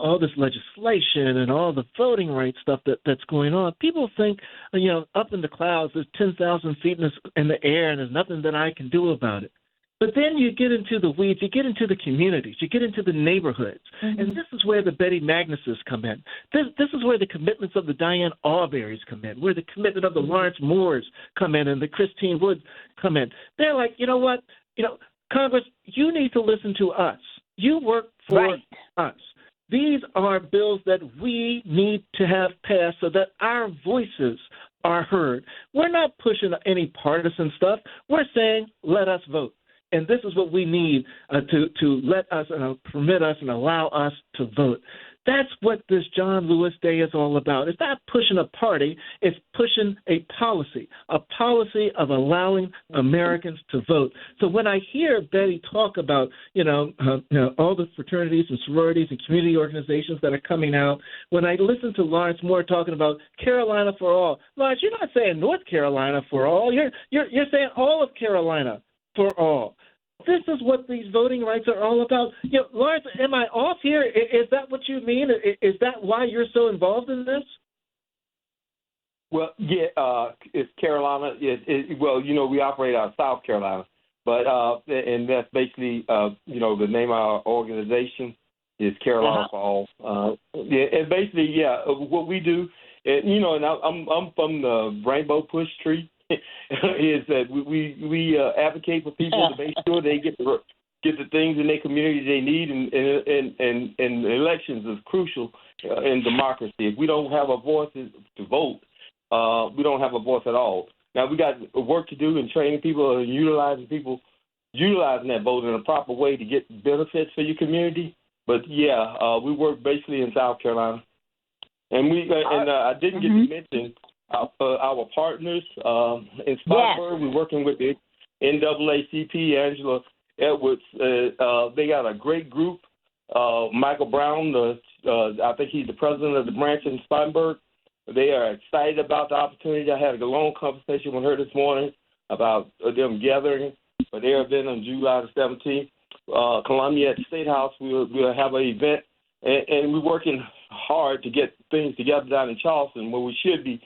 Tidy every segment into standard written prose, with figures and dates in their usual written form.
all this legislation and all the voting rights stuff that's going on, people think, up in the clouds, there's 10,000 feet in the air, and there's nothing that I can do about it. But then you get into the weeds, you get into the communities, you get into the neighborhoods, and this is where the Betty Magnesses come in. This is where the commitments of the Diane Arbery's come in, where the commitment of the Lawrence Moores come in and the Christine Woods come in. They're like, you know what, Congress, you need to listen to us. You work for us. These are bills that we need to have passed so that our voices are heard. We're not pushing any partisan stuff. We're saying, let us vote. And this is what we need to let us permit us and allow us to vote. That's what this John Lewis Day is all about. It's not pushing a party. It's pushing a policy of allowing Americans to vote. So when I hear Betty talk about, all the fraternities and sororities and community organizations that are coming out, when I listen to Lawrence Moore talking about Carolina for all, Lawrence, you're not saying North Carolina for all. You're saying all of Carolina for all. This is what these voting rights are all about. Lawrence, am I off here? Is that what you mean? Is that why you're so involved in this? Well, yeah, it's Carolina. We operate out of South Carolina, but and that's basically, the name of our organization is Carolina for All. And basically, what we do, and I'm from the Rainbow Push Tree. Is that we advocate for people to make sure they get the things in their community they need, and elections is crucial in democracy. If we don't have a voice to vote, we don't have a voice at all. Now we got work to do in training people and utilizing that vote in a proper way to get benefits for your community. But we work basically in South Carolina, and I didn't get to mention. Our partners in Spartanburg, we're working with the NAACP, Angela Edwards. They got a great group. Michael Brown, I think he's the president of the branch in Spartanburg. They are excited about the opportunity. I had a long conversation with her this morning about them gathering for their event on July the 17th. Columbia at the State House, we'll have an event, and we're working hard to get things together down in Charleston, where we should be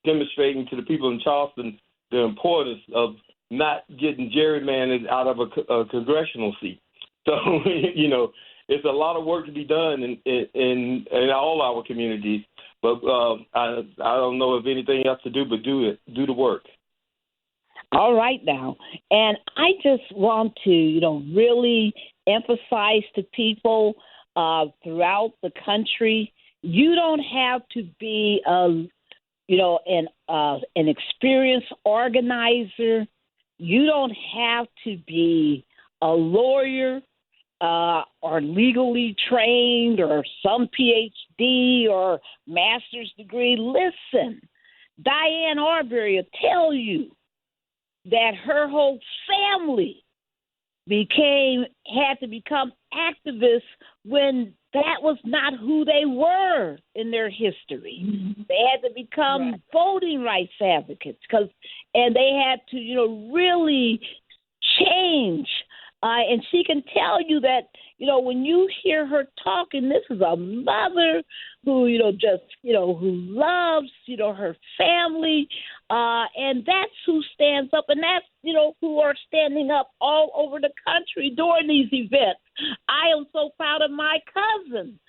demonstrating to the people in Charleston the importance of not getting gerrymandered out of a congressional seat. So, it's a lot of work to be done in all our communities. But I don't know of anything else to do but do the work. All right now. And I just want to, really emphasize to people throughout the country, you don't have to be an experienced organizer. You don't have to be a lawyer or legally trained or some PhD or master's degree. Listen, Diane Arbery will tell you that her whole family had to become activists when that was not who they were in their history. They had to become voting rights advocates and they had to, really change. And she can tell you that, when you hear her talking, this is a mother who, who loves, her family. And that's who stands up, and that's, who are standing up all over the country during these events. I am so proud of my cousin,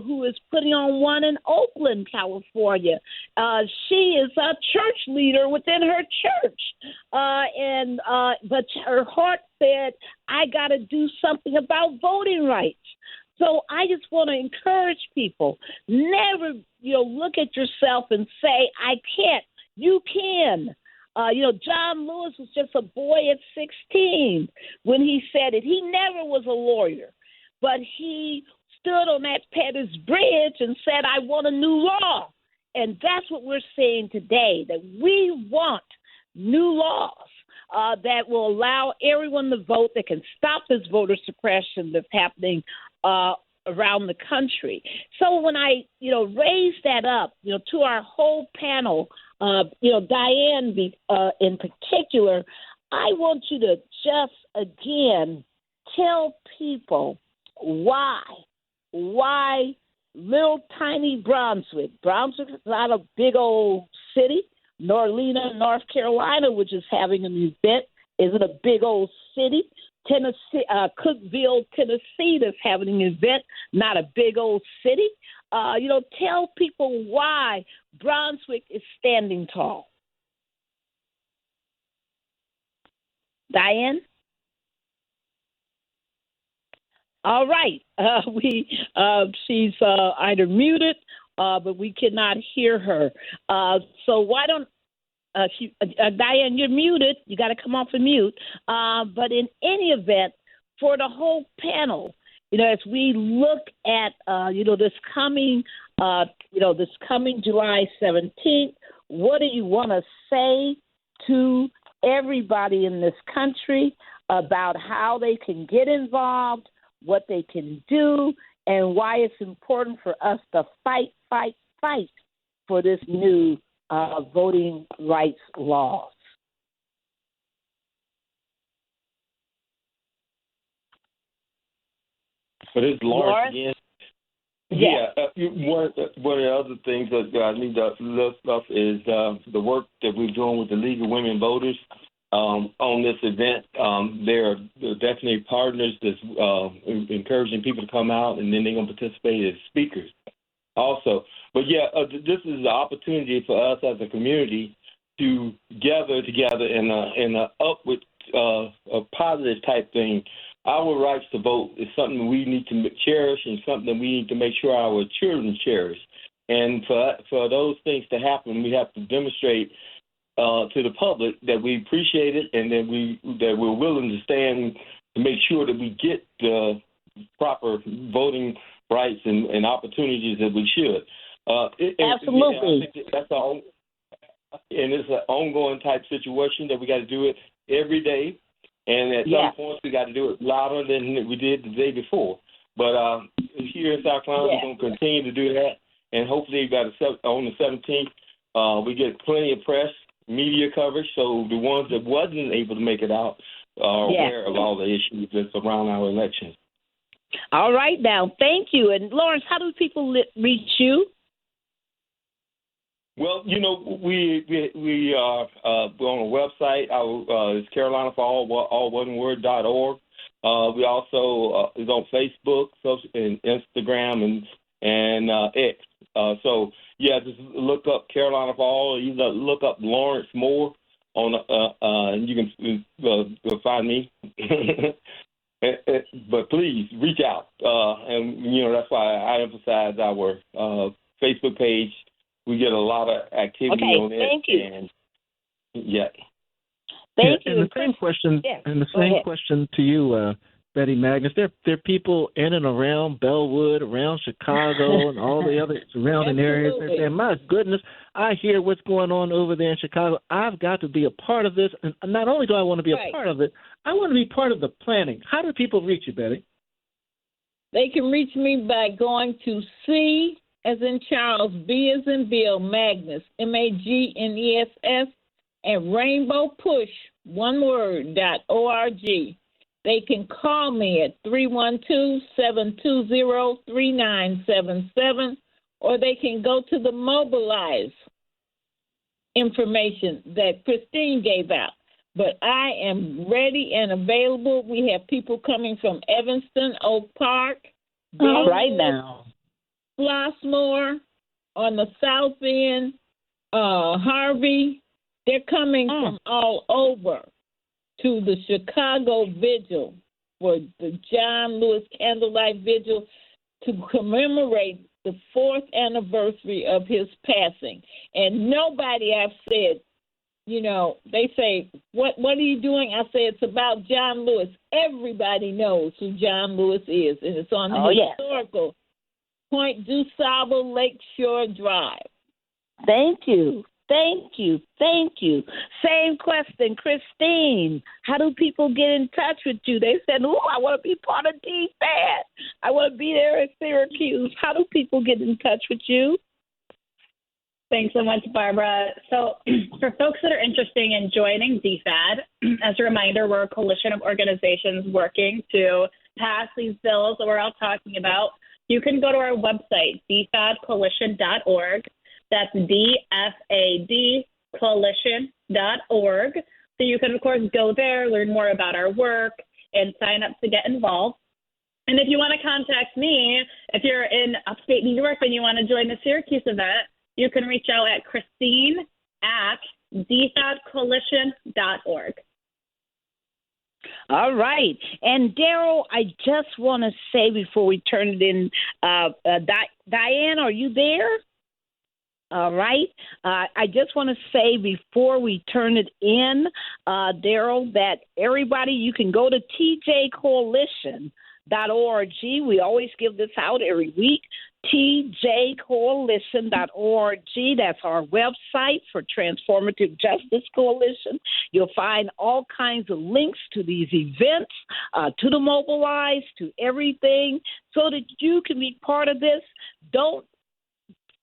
who is putting on one in Oakland, California. She is a church leader within her church. But her heart said, I got to do something about voting rights. So I just want to encourage people, never, look at yourself and say, I can't. You can. John Lewis was just a boy at 16 when he said it. He never was a lawyer, but he stood on that Pettus Bridge and said, I want a new law. And that's what we're saying today, that we want new laws that will allow everyone to vote, that can stop this voter suppression that's happening around the country. So when I, raise that up, to our whole panel, Diane in particular, I want you to just, again, tell people why little tiny Brunswick. Brunswick is not a big old city. Norlena, North Carolina, which is having an event, isn't a big old city. Tennessee, Cookeville, Tennessee, that's having an event, not a big old city. Tell people why Brunswick is standing tall. Diane? All right. She's either muted, but we cannot hear her. So why don't Diane, you're muted. You got to come off of mute. But in any event, for the whole panel, as we look at this coming July 17th, what do you want to say to everybody in this country about how they can get involved, what they can do, and why it's important for us to fight for this new voting rights laws? But it's Lawrence again. Yeah. One of the other things that I need to look up is the work that we're doing with the League of Women Voters on this event. They're definitely partners that's encouraging people to come out, and then they're going to participate as speakers also. But, this is the opportunity for us as a community to gather together in a upward, a positive type thing. Our rights to vote is something we need to cherish and something we need to make sure our children cherish. And for those things to happen, we have to demonstrate to the public that we appreciate it and that we're willing to stand to make sure that we get the proper voting rights and opportunities that we should. Absolutely. I think that's all. And it's an ongoing type situation that we got to do it every day. And at some point, we got to do it louder than we did the day before. But here in South Carolina, we're going to continue to do that. And hopefully, on the 17th, we get plenty of press, media coverage, so the ones that wasn't able to make it out are aware of all the issues that surround our elections. All right, now, thank you. And Lawrence, how do people reach you? Well, we are on a website. It's CarolinaForAll1Word.org. We also is on Facebook, and Instagram, and X. Just look up Carolina for All. You look up Lawrence Moore and you can find me. But please reach out, and that's why I emphasize our Facebook page. We get a lot of activity on it. Thank you. And, Thank you. And the same question, question to you, Betty Magness. There are people in and around Bellwood, around Chicago, and all the other surrounding areas. They're saying, "My goodness, I hear what's going on over there in Chicago. I've got to be a part of this. And not only do I want to be a part of it, I want to be part of the planning." How do people reach you, Betty? They can reach me by going to C as in Charles, B as in Bill, Magness, Magness, and rainbowpush, one word, .org. They can call me at 312-720-3977, or they can go to the Mobilize information that Christine gave out. But I am ready and available. We have people coming from Evanston, Oak Park, right now, Flossmoor, on the south end, Harvey. They're coming from all over to the Chicago Vigil for the John Lewis Candlelight Vigil to commemorate the 4th anniversary of his passing. And nobody I've said, they say, what are you doing? I say, it's about John Lewis. Everybody knows who John Lewis is, and it's on the historical Point du Sable Lakeshore Drive. Thank you. Same question, Christine. How do people get in touch with you? They said, I want to be part of DFAD. I want to be there in Syracuse. How do people get in touch with you? Thanks so much, Barbara. So for folks that are interested in joining DFAD, as a reminder, we're a coalition of organizations working to pass these bills that we're all talking about. you can go to our website, dfadcoalition.org. That's DFAD coalition.org. So you can, of course, go there, learn more about our work, and sign up to get involved. And if you want to contact me, if you're in upstate New York and you want to join the Syracuse event, you can reach out at Christine@dfadcoalition.org. All right. And Daryl, I just want to say before we turn it in, Diane, are you there? All right. I just want to say before we turn it in, Daryl, that everybody, you can go to tjcoalition.org. We always give this out every week. tjcoalition.org. That's our website for Transformative Justice Coalition. You'll find all kinds of links to these events, to the Mobilize, to everything, so that you can be part of this. Don't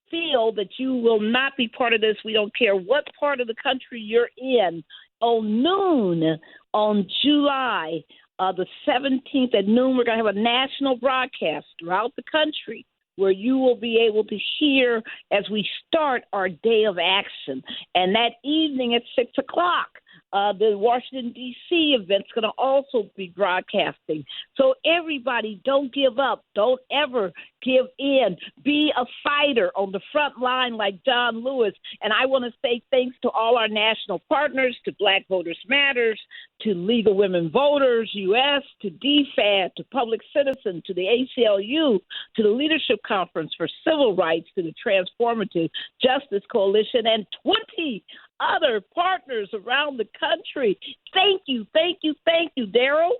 feel that you will not be part of this. We don't care what part of the country you're in. On noon on July the 17th at noon, we're going to have a national broadcast throughout the country where you will be able to hear as we start our day of action. And that evening at 6 o'clock, the Washington, D.C. event's going to also be broadcasting. So everybody, don't give up. Don't ever give in. Be a fighter on the front line like John Lewis. And I want to say thanks to all our national partners, to Black Voters Matters, to League of Women Voters U.S., to DFAD, to Public Citizen, to the ACLU, to the Leadership Conference for Civil Rights, to the Transformative Justice Coalition, and 20 other partners around the country. Thank you, Daryl.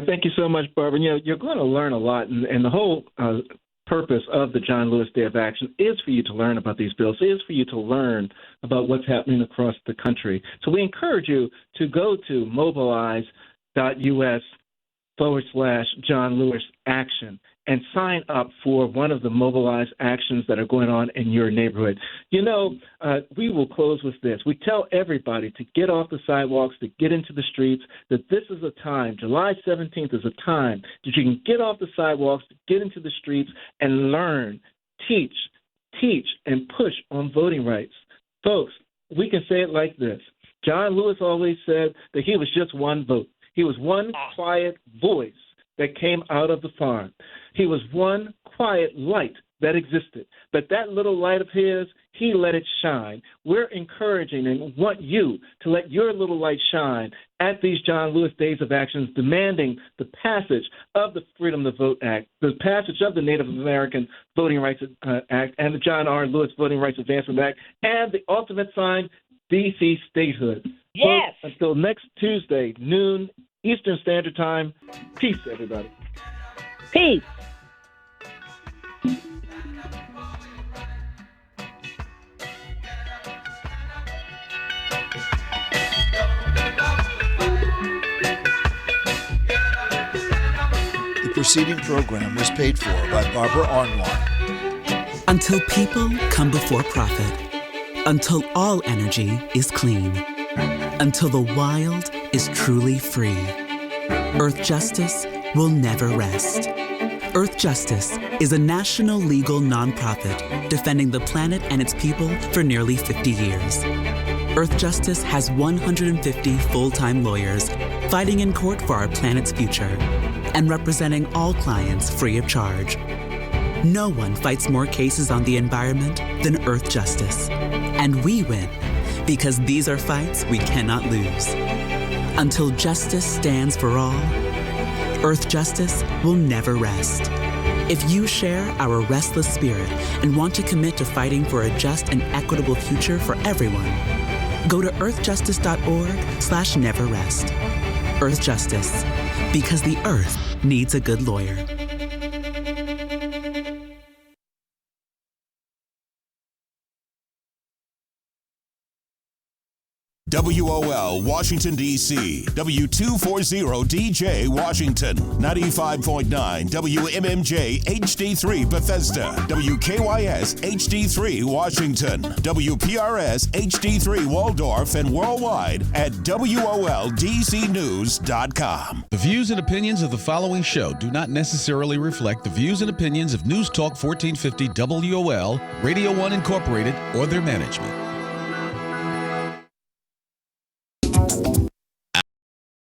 Thank you so much, Barbara. You're going to learn a lot, and the whole purpose of the John Lewis Day of Action is for you to learn about these bills, is for you to learn about what's happening across the country. So we encourage you to go to mobilize.us/John Lewis Action and sign up for one of the mobilized actions that are going on in your neighborhood. We will close with this. We tell everybody to get off the sidewalks, to get into the streets, that this is a time, July 17th is a time that you can get off the sidewalks, get into the streets, and learn, teach, and push on voting rights. Folks, we can say it like this. John Lewis always said that he was just one vote. He was one quiet voice that came out of the farm. He was one quiet light that existed. But that little light of his, he let it shine. We're encouraging and want you to let your little light shine at these John Lewis Days of Actions, demanding the passage of the Freedom to Vote Act, the passage of the Native American Voting Rights Act, and the John R. Lewis Voting Rights Advancement Act, and the ultimate sign, D.C. statehood. Yes. Folks, until next Tuesday, noon, Eastern Standard Time. Peace, everybody. Peace. The preceding program was paid for by Barbara Arnwine. Until people come before profit. Until all energy is clean. Until the wild is truly free. Earth Justice will never rest. Earth Justice is a national legal nonprofit defending the planet and its people for nearly 50 years. Earth Justice has 150 full-time lawyers fighting in court for our planet's future and representing all clients free of charge. No one fights more cases on the environment than Earth Justice. And we win because these are fights we cannot lose. Until justice stands for all, Earth Justice will never rest. If you share our restless spirit and want to commit to fighting for a just and equitable future for everyone, go to earthjustice.org/neverrest. Earth Justice, because the earth needs a good lawyer. WOL Washington, D.C. W240DJ Washington. 95.9 WMMJ HD3 Bethesda. WKYS HD3 Washington. WPRS HD3 Waldorf and worldwide at WOLDCnews.com. The views and opinions of the following show do not necessarily reflect the views and opinions of News Talk 1450 WOL, Radio 1 Incorporated, or their management.